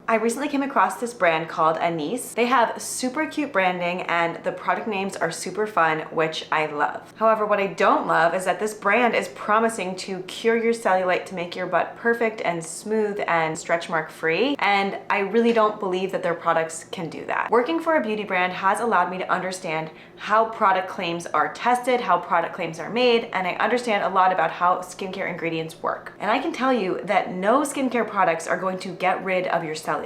I recently came across this brand called Anese. They have super cute branding and the product names are super fun, which I love. However, what I don't love is that this brand is promising to cure your cellulite to make your butt perfect and smooth and stretch mark free, and I really don't believe that their products can do that. Working for a beauty brand has allowed me to understand how product claims are tested, how product claims are made, and I understand a lot about how skincare ingredients work. And I can tell you that no skincare products are going to get rid of your cellulite.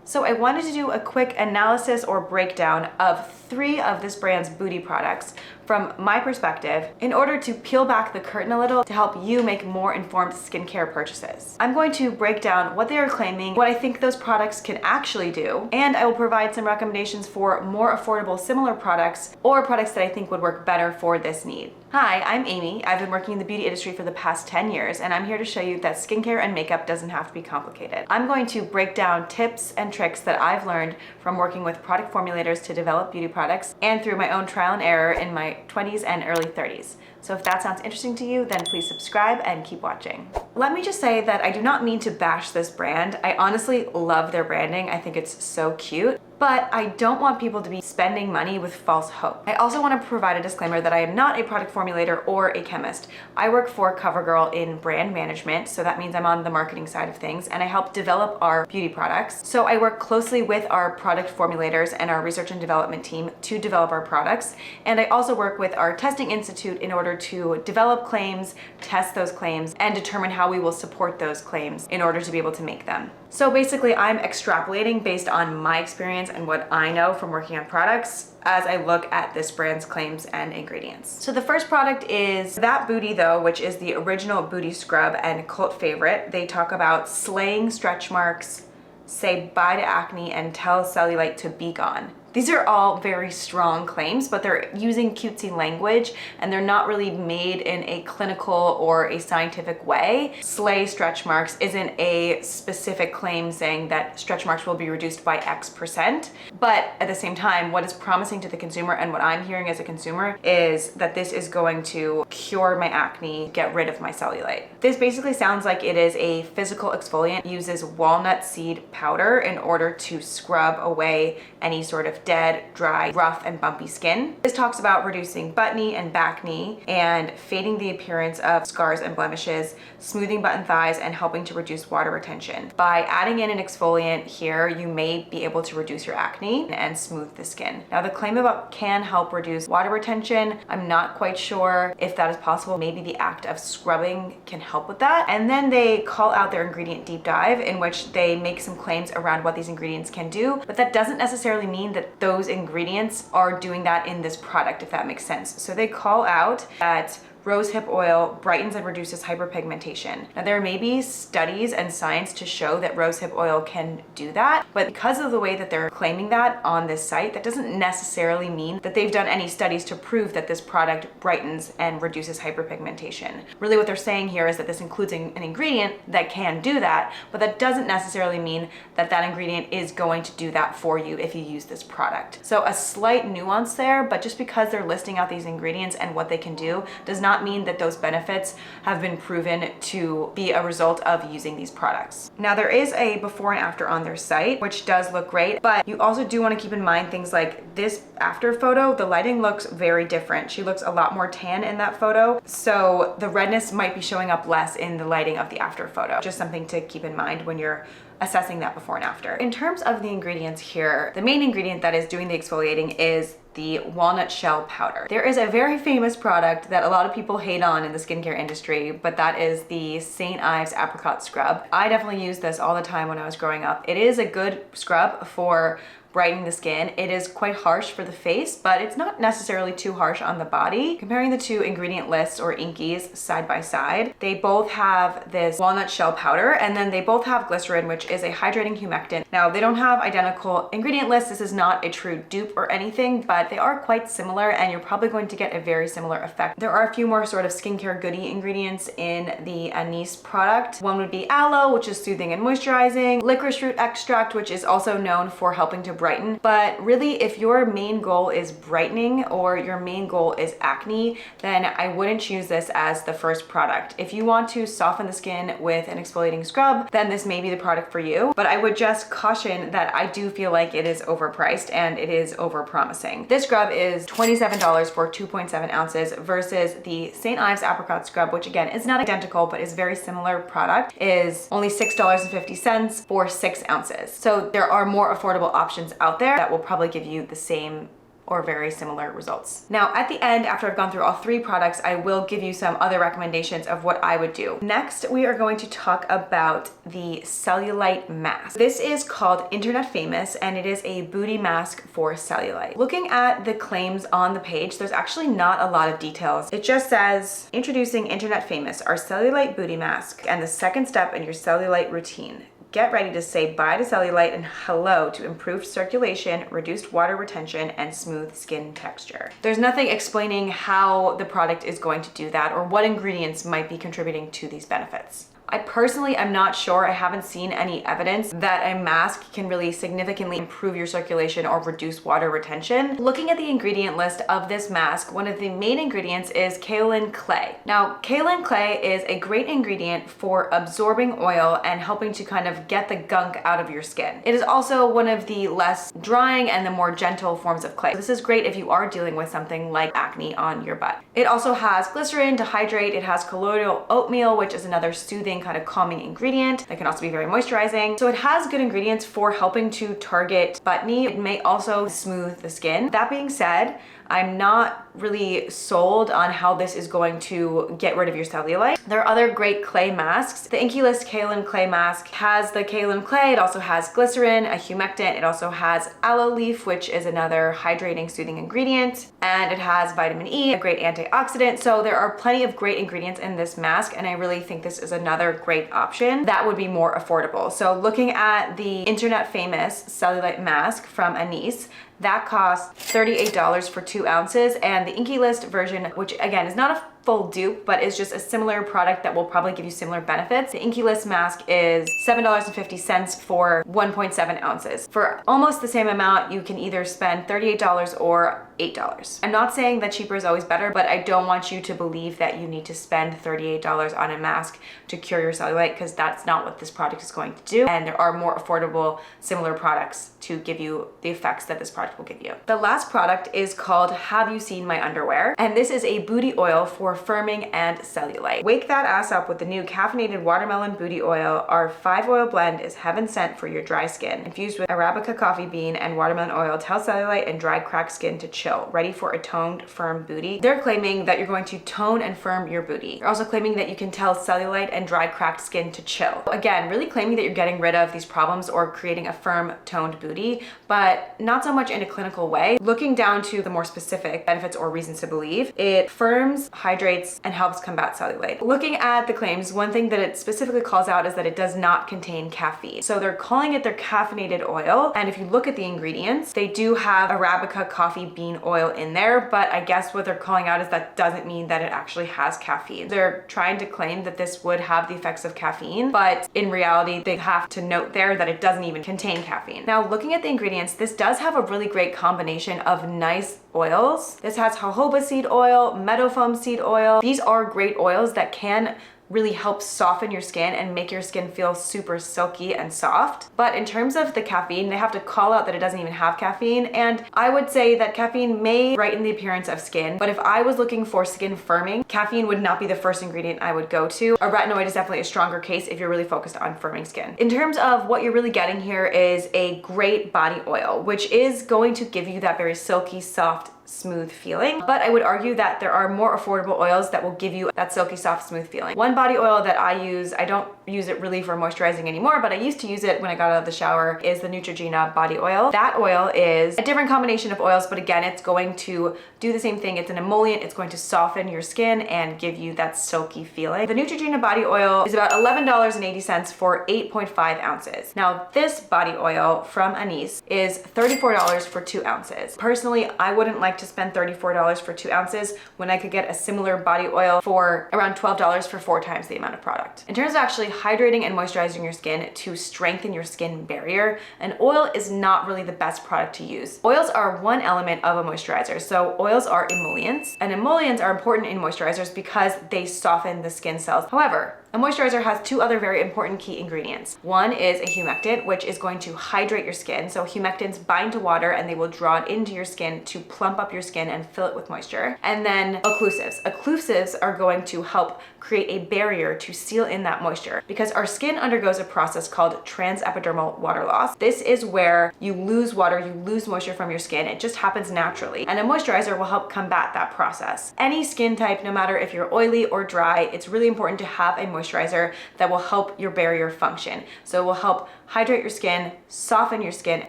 So I wanted to do a quick analysis or breakdown of 3 of this brand's booty products from my perspective in order to peel back the curtain a little to help you make more informed skincare purchases. I'm going to break down what they are claiming, what I think those products can actually do, and I will provide some recommendations for more affordable similar products or products that I think would work better for this need. Hi, I'm Amy. I've been working in the beauty industry for the past 10 years, and I'm here to show you that skincare and makeup doesn't have to be complicated. I'm going to break down tips and tricks that I've learned from working with product formulators to develop beauty products and through my own trial and error in my 20s and early 30s. So if that sounds interesting to you, then please subscribe and keep watching. Let me just say that I do not mean to bash this brand. I honestly love their branding. I think it's so cute. But I don't want people to be spending money with false hope. I also want to provide a disclaimer that I am not a product formulator or a chemist. I work for CoverGirl in brand management, so that means I'm on the marketing side of things, and I help develop our beauty products. So I work closely with our product formulators and our research and development team to develop our products, and I also work with our testing institute in order to develop claims, test those claims, and determine how we will support those claims in order to be able to make them. So basically, I'm extrapolating based on my experience and what I know from working on products as I look at this brand's claims and ingredients. So the first product is That Booty Though, which is the original booty scrub and cult favorite. They talk about slaying stretch marks, say bye to acne, and tell cellulite to be gone. These are all very strong claims, but they're using cutesy language and they're not really made in a clinical or a scientific way. Slay stretch marks isn't a specific claim saying that stretch marks will be reduced by X%, but at the same time, what is promising to the consumer and what I'm hearing as a consumer is that this is going to cure my acne, get rid of my cellulite. This basically sounds like it is a physical exfoliant, uses walnut seed powder in order to scrub away any sort of dead, dry, rough, and bumpy skin. This talks about reducing butt knee and back knee and fading the appearance of scars and blemishes, smoothing butt and thighs, and helping to reduce water retention. By adding in an exfoliant here, you may be able to reduce your acne and smooth the skin. Now, the claim about can help reduce water retention, I'm not quite sure if that is possible. Maybe the act of scrubbing can help with that. And then they call out their ingredient deep dive, in which they make some claims around what these ingredients can do, but that doesn't necessarily mean that those ingredients are doing that in this product, if that makes sense. So they call out that rosehip oil brightens and reduces hyperpigmentation. Now, there may be studies and science to show that rosehip oil can do that, but because of the way that they're claiming that on this site, that doesn't necessarily mean that they've done any studies to prove that this product brightens and reduces hyperpigmentation. Really, what they're saying here is that this includes an ingredient that can do that, but that doesn't necessarily mean that that ingredient is going to do that for you if you use this product. So a slight nuance there, but just because they're listing out these ingredients and what they can do does not mean that those benefits have been proven to be a result of using these products. Now, there is a before and after on their site, which does look great, but you also do want to keep in mind things like this after photo. The lighting looks very different. She looks a lot more tan in that photo, so the redness might be showing up less in the lighting of the after photo. Just something to keep in mind when you're assessing that before and after. In terms of the ingredients here, the main ingredient that is doing the exfoliating is the walnut shell powder. There is a very famous product that a lot of people hate on in the skincare industry, but that is the St. Ives apricot scrub. I definitely used this all the time when I was growing up. It is a good scrub for brightening the skin. It is quite harsh for the face, but it's not necessarily too harsh on the body. Comparing the two ingredient lists or inkies side by side, they both have this walnut shell powder, and then they both have glycerin, which is a hydrating humectant. Now, they don't have identical ingredient lists. This is not a true dupe or anything, but they are quite similar, and you're probably going to get a very similar effect. There are a few more sort of skincare goodie ingredients in the Anese product. One would be aloe, which is soothing and moisturizing, licorice root extract, which is also known for helping to brighten. But really, if your main goal is brightening or your main goal is acne, then I wouldn't choose this as the first product. If you want to soften the skin with an exfoliating scrub, then this may be the product for you. But I would just caution that I do feel like it is overpriced and it is over-promising. This scrub is $27 for 2.7 ounces versus the St. Ives Apricot Scrub, which again is not identical but is very similar product, is only $6.50 for 6 ounces. So there are more affordable options out there that will probably give you the same or very similar results. Now, at the end, after I've gone through all 3 products, I will give you some other recommendations of what I would do. Next, we are going to talk about the Cellulite mask. This is called Internet Famous, and it is a booty mask for cellulite. Looking at the claims on the page, there's actually not a lot of details. It just says, introducing Internet Famous, our cellulite booty mask, and the second step in your cellulite routine. Get ready to say bye to cellulite and hello to improved circulation, reduced water retention, and smooth skin texture. There's nothing explaining how the product is going to do that or what ingredients might be contributing to these benefits. I personally am not sure. I haven't seen any evidence that a mask can really significantly improve your circulation or reduce water retention. Looking at the ingredient list of this mask, one of the main ingredients is kaolin clay. Now, kaolin clay is a great ingredient for absorbing oil and helping to kind of get the gunk out of your skin. It is also one of the less drying and the more gentle forms of clay. This is great if you are dealing with something like acne on your butt. It also has glycerin to hydrate. It has colloidal oatmeal, which is another soothing kind of calming ingredient that can also be very moisturizing. So it has good ingredients for helping to target butt knee. It may also smooth the skin. That being said, I'm not really sold on how this is going to get rid of your cellulite. There are other great clay masks. The Inkey List Kaolin Clay Mask has the kaolin clay. It also has glycerin, a humectant. It also has aloe leaf, which is another hydrating, soothing ingredient. And it has vitamin E, a great antioxidant. So there are plenty of great ingredients in this mask, and I really think this is another great option that would be more affordable. So looking at the Internet Famous Cellulite Mask from Anese, that costs $38 for 2 ounces, and the Inkey List version, which again is not a full dupe, but is just a similar product that will probably give you similar benefits. The Inkey List mask is $7.50 for 1.7 ounces. For almost the same amount, you can either spend $38 or $8. I'm not saying that cheaper is always better, but I don't want you to believe that you need to spend $38 on a mask to cure your cellulite, because that's not what this product is going to do. And there are more affordable, similar products to give you the effects that this product will give you. The last product is called Have You Seen My Underwear? And this is a booty oil for firming and cellulite. Wake that ass up with the new caffeinated watermelon booty oil. Our 5-oil blend is heaven sent for your dry skin. Infused with Arabica coffee bean and watermelon oil, tell cellulite and dry cracked skin to chill. Ready for a toned, firm booty. They're claiming that you're going to tone and firm your booty. They're also claiming that you can tell cellulite and dry cracked skin to chill. Again, really claiming that you're getting rid of these problems or creating a firm, toned booty, but not so much in a clinical way. Looking down to the more specific benefits or reasons to believe, it firms, hydrates, and helps combat cellulite. Looking at the claims, one thing that it specifically calls out is that it does not contain caffeine. So they're calling it their caffeinated oil, and if you look at the ingredients, they do have Arabica coffee bean oil in there, but I guess what they're calling out is that doesn't mean that it actually has caffeine. They're trying to claim that this would have the effects of caffeine, but in reality, they have to note there that it doesn't even contain caffeine. Now, looking at the ingredients, this does have a really great combination of nice oils. This has jojoba seed oil, meadowfoam seed oil. These are great oils that can really help soften your skin and make your skin feel super silky and soft. But in terms of the caffeine, they have to call out that it doesn't even have caffeine. And I would say that caffeine may brighten the appearance of skin, but if I was looking for skin firming, caffeine would not be the first ingredient I would go to. A retinoid is definitely a stronger case if you're really focused on firming skin. In terms of what you're really getting here is a great body oil, which is going to give you that very silky, soft, smooth feeling. But I would argue that there are more affordable oils that will give you that silky, soft, smooth feeling. One body oil that I use, I don't use it really for moisturizing anymore, but I used to use it when I got out of the shower, is the Neutrogena body oil. That oil is a different combination of oils, but again, it's going to do the same thing. It's an emollient. It's going to soften your skin and give you that silky feeling. The Neutrogena body oil is about $11.80 for 8.5 ounces. Now, this body oil from Anese is $34 for 2 ounces. Personally, I wouldn't like to spend $34 for 2 ounces when I could get a similar body oil for around $12 for 4 times the amount of product. In terms of actually hydrating and moisturizing your skin to strengthen your skin barrier, an oil is not really the best product to use. Oils are one element of a moisturizer. So oils are emollients, and emollients are important in moisturizers because they soften the skin cells. However, a moisturizer has 2 other very important key ingredients. One is a humectant, which is going to hydrate your skin. So humectants bind to water and they will draw it into your skin to plump up your skin and fill it with moisture. And then occlusives. Occlusives are going to help create a barrier to seal in that moisture because our skin undergoes a process called transepidermal water loss. This is where you lose water, you lose moisture from your skin. It just happens naturally. And a moisturizer will help combat that process. Any skin type, no matter if you're oily or dry, it's really important to have a moisturizer that will help your barrier function. So it will help hydrate your skin, soften your skin,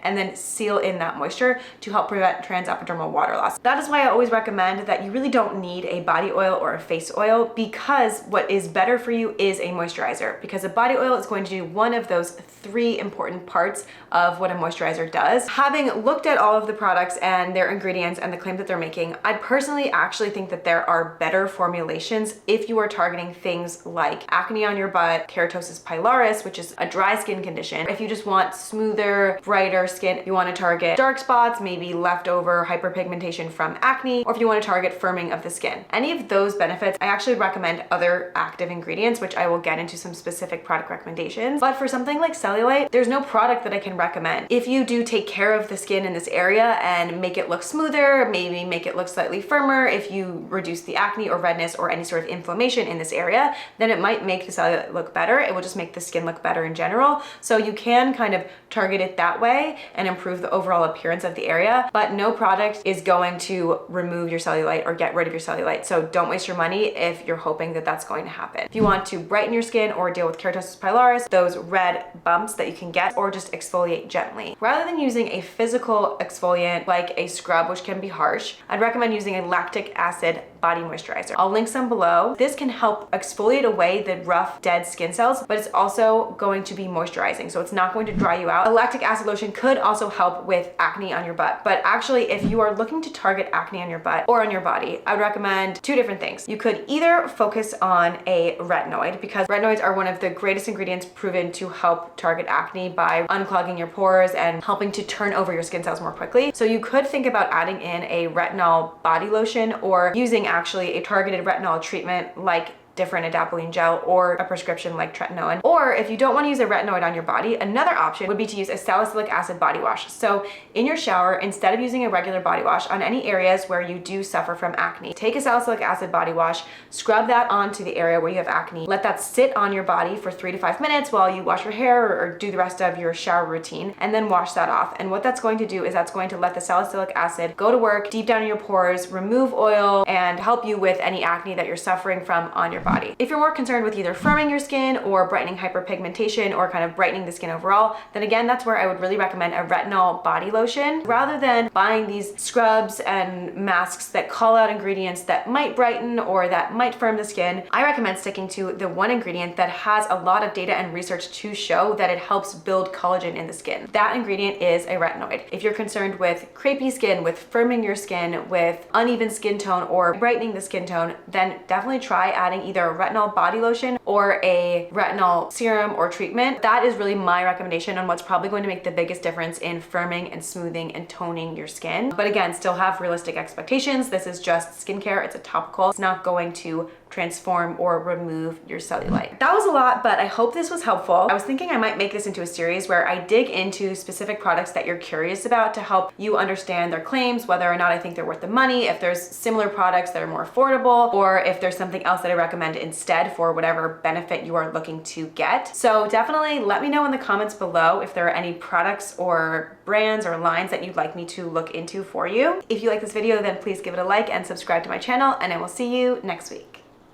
and then seal in that moisture to help prevent transepidermal water loss. That is why I always recommend that you really don't need a body oil or a face oil, because what is better for you is a moisturizer, because a body oil is going to do one of those 3 important parts of what a moisturizer does. Having looked at all of the products and their ingredients and the claim that they're making, I personally actually think that there are better formulations if you are targeting things like acne on your butt, keratosis pilaris, which is a dry skin condition. If you just want smoother, brighter skin, you want to target dark spots, maybe leftover hyperpigmentation from acne, or if you want to target firming of the skin. Any of those benefits, I actually recommend other active ingredients, which I will get into some specific product recommendations. But for something like cellulite, there's no product that I can recommend. If you do take care of the skin in this area and make it look smoother, maybe make it look slightly firmer, if you reduce the acne or redness or any sort of inflammation in this area, then it might make the cellulite look better. It will just make the skin look better in general. So you can kind of target it that way and improve the overall appearance of the area, but no product is going to remove your cellulite or get rid of your cellulite. So don't waste your money if you're hoping that that's going to happen. If you want to brighten your skin or deal with keratosis pilaris, those red bumps that you can get, or just exfoliate gently. Rather than using a physical exfoliant like a scrub, which can be harsh, I'd recommend using a lactic acid body moisturizer. I'll link some below. This can help exfoliate away the rough, dead skin cells, but it's also going to be moisturizing, so it's not going to dry you out. A lactic acid lotion could also help with acne on your butt, but actually if you are looking to target acne on your butt or on your body, I would recommend 2 different things. You could either focus on a retinoid, because retinoids are one of the greatest ingredients proven to help target acne by unclogging your pores and helping to turn over your skin cells more quickly. So you could think about adding in a retinol body lotion or using actually a targeted retinol treatment like different adapalene gel or a prescription like tretinoin. Or if you don't want to use a retinoid on your body, another option would be to use a salicylic acid body wash. So in your shower, instead of using a regular body wash on any areas where you do suffer from acne, take a salicylic acid body wash, scrub that onto the area where you have acne, let that sit on your body for 3 to 5 minutes while you wash your hair or do the rest of your shower routine, and then wash that off. And what that's going to do is that's going to let the salicylic acid go to work deep down in your pores, remove oil, and help you with any acne that you're suffering from on your body. If you're more concerned with either firming your skin or brightening hyperpigmentation or kind of brightening the skin overall, then again, that's where I would really recommend a retinol body lotion. Rather than buying these scrubs and masks that call out ingredients that might brighten or that might firm the skin, I recommend sticking to the one ingredient that has a lot of data and research to show that it helps build collagen in the skin. That ingredient is a retinoid. If you're concerned with crepey skin, with firming your skin, with uneven skin tone or brightening the skin tone, then definitely try adding either a retinol body lotion or a retinol serum or treatment. That is really my recommendation on what's probably going to make the biggest difference in firming and smoothing and toning your skin. But again, still have realistic expectations. This is just skincare. It's a topical. It's not going to transform or remove your cellulite. That was a lot, but I hope this was helpful. I was thinking I might make this into a series where I dig into specific products that you're curious about to help you understand their claims, whether or not I think they're worth the money, if there's similar products that are more affordable, or if there's something else that I recommend instead for whatever benefit you are looking to get. So definitely let me know in the comments below if there are any products or brands or lines that you'd like me to look into for you. If you like this video, then please give it a like and subscribe to my channel, and I will see you next week.